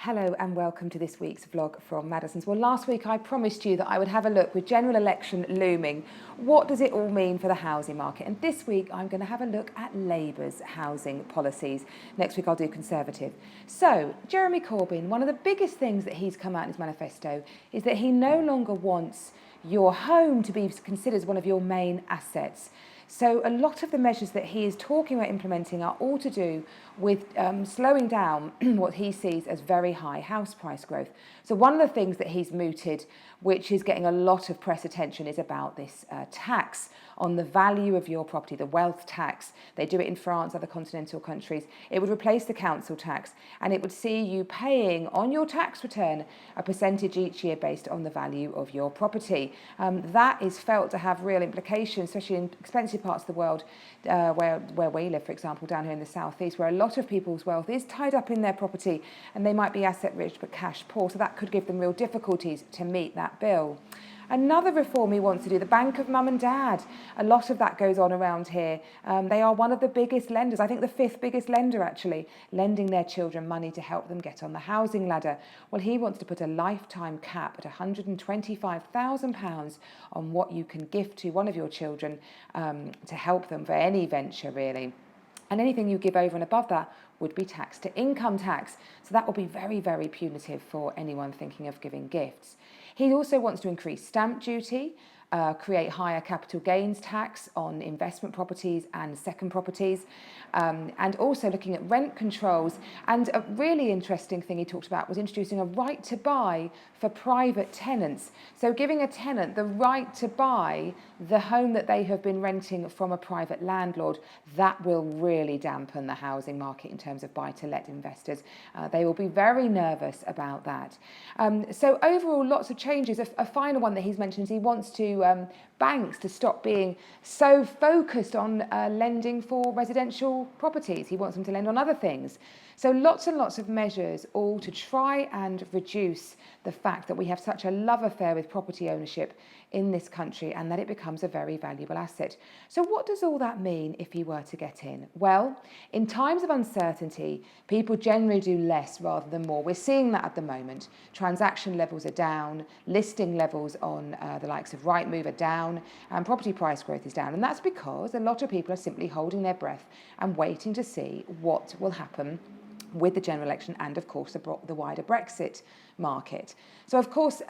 Hello and welcome to this week's vlog from Maddisons. Well, last week I promised you that I would have a look with general election looming. What does it all mean for the housing market? And this week I'm going to have a look at Labour's housing policies. Next week I'll do Conservative. So, Jeremy Corbyn, one of the biggest things that he's come out in his manifesto is that he no longer wants your home to be considered as one of your main assets. So a lot of the measures that he is talking about implementing are all to do with slowing down what he sees as very high house price growth. So one of the things that he's mooted, which is getting a lot of press attention, is about this tax on the value of your property, the wealth tax. They do it in France, other continental countries. It would replace the council tax, and it would see you paying on your tax return a percentage each year based on the value of your property. That is felt to have real implications, especially in expensive parts of the world, where we live, for example, down here in the southeast, where a lot of people's wealth is tied up in their property, and they might be asset rich but cash poor, so that could give them real difficulties to meet that bill. Another reform he wants to do, the Bank of Mum and Dad. A lot of that goes on around here. They are one of the biggest lenders, I think the fifth biggest lender actually, lending their children money to help them get on the housing ladder. Well, he wants to put a lifetime cap at £125,000 on what you can gift to one of your children to help them for any venture, really. And anything you give over and above that would be taxed to income tax. So that will be very, very punitive for anyone thinking of giving gifts. He also wants to increase stamp duty, create higher capital gains tax on investment properties and second properties, and also looking at rent controls. And a really interesting thing he talked about was introducing a right to buy for private tenants. So giving a tenant the right to buy the home that they have been renting from a private landlord. That will really dampen the housing market in terms of buy-to-let investors. They will be very nervous about that. So overall, lots of changes. A final one that he's mentioned is he wants to banks to stop being so focused on lending for residential properties. He wants them to lend on other things. So lots and lots of measures, all to try and reduce the fact that we have such a love affair with property ownership in this country and that it becomes a very valuable asset. So what does all that mean if he were to get in? Well, in times of uncertainty, people generally do less rather than more. We're seeing that at the moment. Transaction levels are down, listing levels on the likes of Rightmove are down, and property price growth is down. And that's because a lot of people are simply holding their breath and waiting to see what will happen with the general election and, of course, the wider Brexit market. So, of course,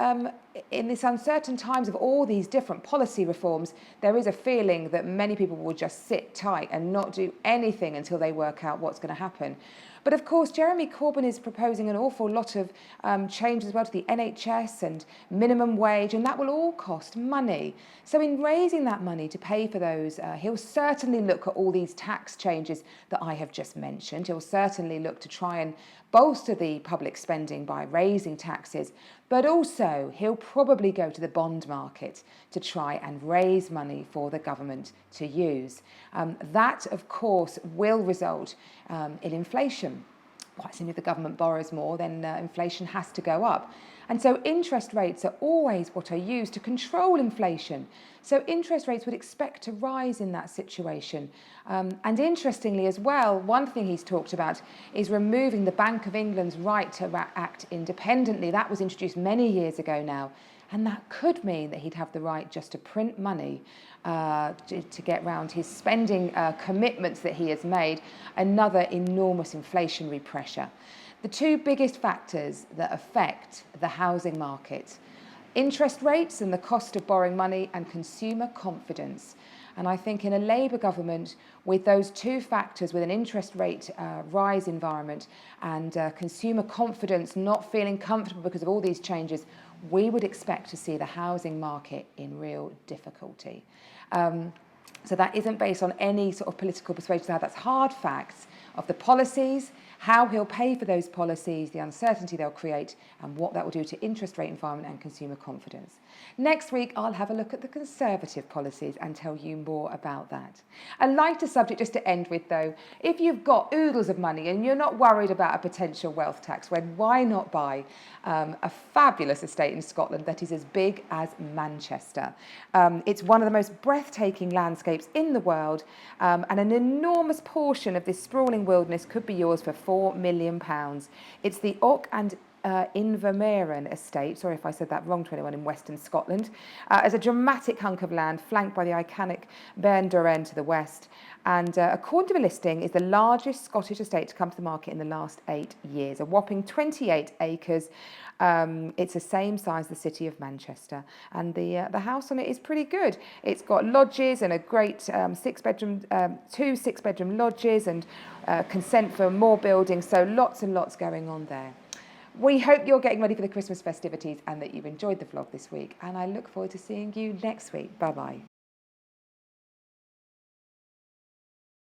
in this uncertain times of all these different policy reforms, there is a feeling that many people will just sit tight and not do anything until they work out what's going to happen. But of course, Jeremy Corbyn is proposing an awful lot of changes as well to the NHS and minimum wage, and that will all cost money. So in raising that money to pay for those, he'll certainly look at all these tax changes that I have just mentioned. He'll certainly look to try and bolster the public spending by raising taxes, but also he'll probably go to the bond market to try and raise money for the government to use. That, of course, will result in inflation. Quite simply, if the government borrows more, then inflation has to go up. And so interest rates are always what are used to control inflation. So interest rates would expect to rise in that situation. And interestingly as well, one thing he's talked about is removing the Bank of England's right to act independently. That was introduced many years ago now. And that could mean that he'd have the right just to print money to get round his spending commitments that he has made, another enormous inflationary pressure. The two biggest factors that affect the housing market: interest rates and the cost of borrowing money, and consumer confidence. And I think in a Labour government with those two factors, with an interest rate rise environment and consumer confidence not feeling comfortable because of all these changes, we would expect to see the housing market in real difficulty. So that isn't based on any sort of political persuasion. That's hard facts of the policies, how he'll pay for those policies, the uncertainty they'll create, and what that will do to interest rate environment and consumer confidence. Next week, I'll have a look at the Conservative policies and tell you more about that. A lighter subject just to end with, though. If you've got oodles of money and you're not worried about a potential wealth tax, then why not buy a fabulous estate in Scotland that is as big as Manchester? It's one of the most breathtaking landscapes in the world, and an enormous portion of this sprawling wilderness could be yours for £4 million. It's the Och and Invermeren estate, sorry if I said that wrong to anyone in Western Scotland, as a dramatic hunk of land flanked by the iconic Bearn Duren to the west, and according to the listing is the largest Scottish estate to come to the market in the last 8 years, a whopping 28 acres. It's the same size as the city of Manchester, and the house on it is pretty good. It's got lodges and a great two 6-bedroom lodges, and consent for more buildings, so lots and lots going on there. We hope you're getting ready for the Christmas festivities and that you've enjoyed the vlog this week, and I look forward to seeing you next week. Bye bye.